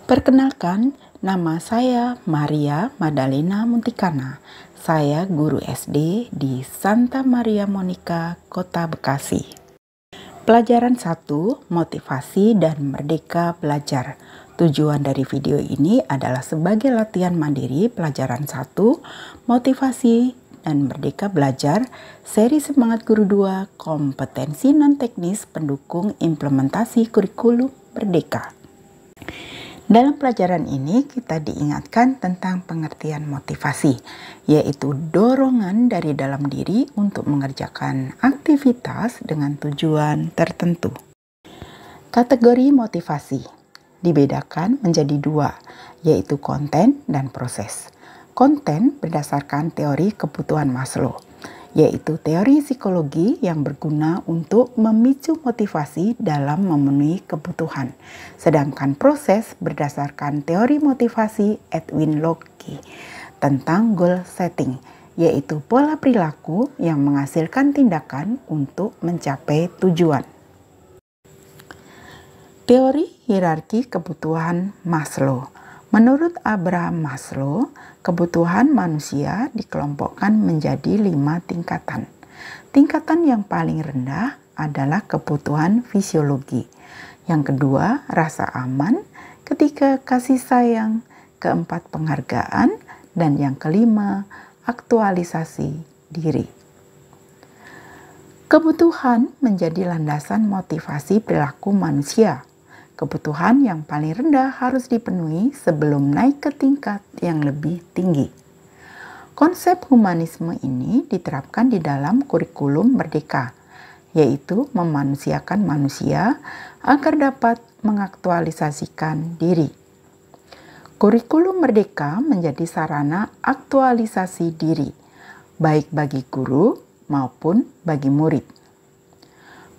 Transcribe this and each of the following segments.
Perkenalkan, nama saya Maria Madalena Muntikana. Saya guru SD di Santa Maria Monica, Kota Bekasi. Pelajaran 1, Motivasi dan Merdeka Belajar. Tujuan dari video ini adalah sebagai latihan mandiri pelajaran 1, Motivasi dan Merdeka Belajar, seri Semangat Guru 2, kompetensi non-teknis pendukung implementasi kurikulum merdeka. Dalam pelajaran ini kita diingatkan tentang pengertian motivasi, yaitu dorongan dari dalam diri untuk mengerjakan aktivitas dengan tujuan tertentu. Kategori motivasi dibedakan menjadi 2, yaitu konten dan proses. Konten berdasarkan teori kebutuhan Maslow, yaitu teori psikologi yang berguna untuk memicu motivasi dalam memenuhi kebutuhan. Sedangkan proses berdasarkan teori motivasi Edwin Locke tentang goal setting, yaitu pola perilaku yang menghasilkan tindakan untuk mencapai tujuan. Teori hierarki kebutuhan Maslow. Menurut Abraham Maslow, kebutuhan manusia dikelompokkan menjadi 5 tingkatan. Tingkatan yang paling rendah adalah kebutuhan fisiologi. Yang kedua, rasa aman. Ketiga, kasih sayang. Keempat, penghargaan. Dan yang kelima, aktualisasi diri. Kebutuhan menjadi landasan motivasi perilaku manusia. Kebutuhan yang paling rendah harus dipenuhi sebelum naik ke tingkat yang lebih tinggi. Konsep humanisme ini diterapkan di dalam kurikulum merdeka, yaitu memanusiakan manusia agar dapat mengaktualisasikan diri. Kurikulum merdeka menjadi sarana aktualisasi diri, baik bagi guru maupun bagi murid.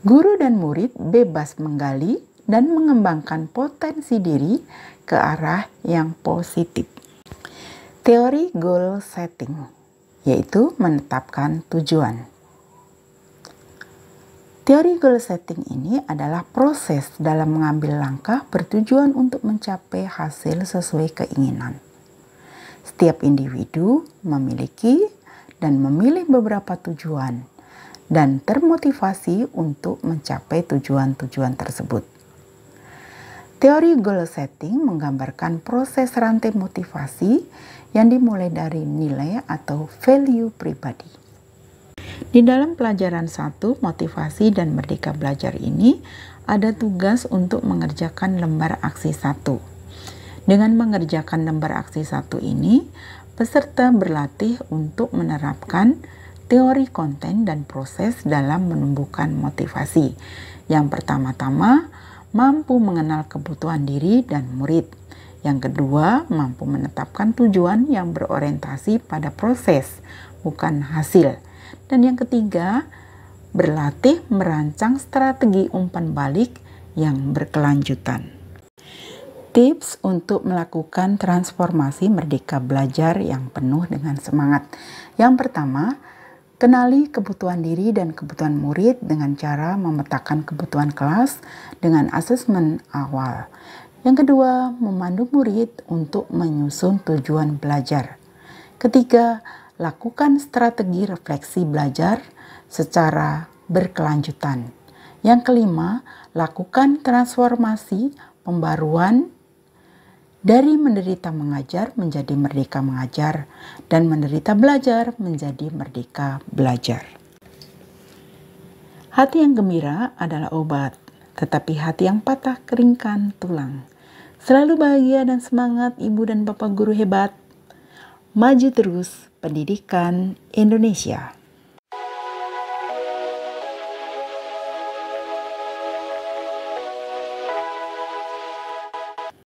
Guru dan murid bebas menggali dan mengembangkan potensi diri ke arah yang positif. Teori goal setting, yaitu menetapkan tujuan. Teori goal setting ini adalah proses dalam mengambil langkah bertujuan untuk mencapai hasil sesuai keinginan. Setiap individu memiliki dan memilih beberapa tujuan dan termotivasi untuk mencapai tujuan-tujuan tersebut. Teori goal setting menggambarkan proses rantai motivasi yang dimulai dari nilai atau value pribadi. Di dalam pelajaran 1, motivasi dan merdeka belajar ini, ada tugas untuk mengerjakan lembar aksi 1. Dengan mengerjakan lembar aksi 1 ini, peserta berlatih untuk menerapkan teori konten dan proses dalam menumbuhkan motivasi. Yang pertama-tama, mampu mengenal kebutuhan diri dan murid. Yang kedua, mampu menetapkan tujuan yang berorientasi pada proses, bukan hasil. Dan yang ketiga, berlatih merancang strategi umpan balik yang berkelanjutan. Tips untuk melakukan transformasi merdeka belajar yang penuh dengan semangat. Yang pertama, kenali kebutuhan diri dan kebutuhan murid dengan cara memetakan kebutuhan kelas dengan asesmen awal. Yang kedua, memandu murid untuk menyusun tujuan belajar. Ketiga, lakukan strategi refleksi belajar secara berkelanjutan. Yang kelima, lakukan transformasi pembaruan dari menderita mengajar menjadi merdeka mengajar, dan menderita belajar menjadi merdeka belajar. Hati yang gembira adalah obat, tetapi hati yang patah keringkan tulang. Selalu bahagia dan semangat Ibu dan Bapak guru hebat. Maju terus pendidikan Indonesia.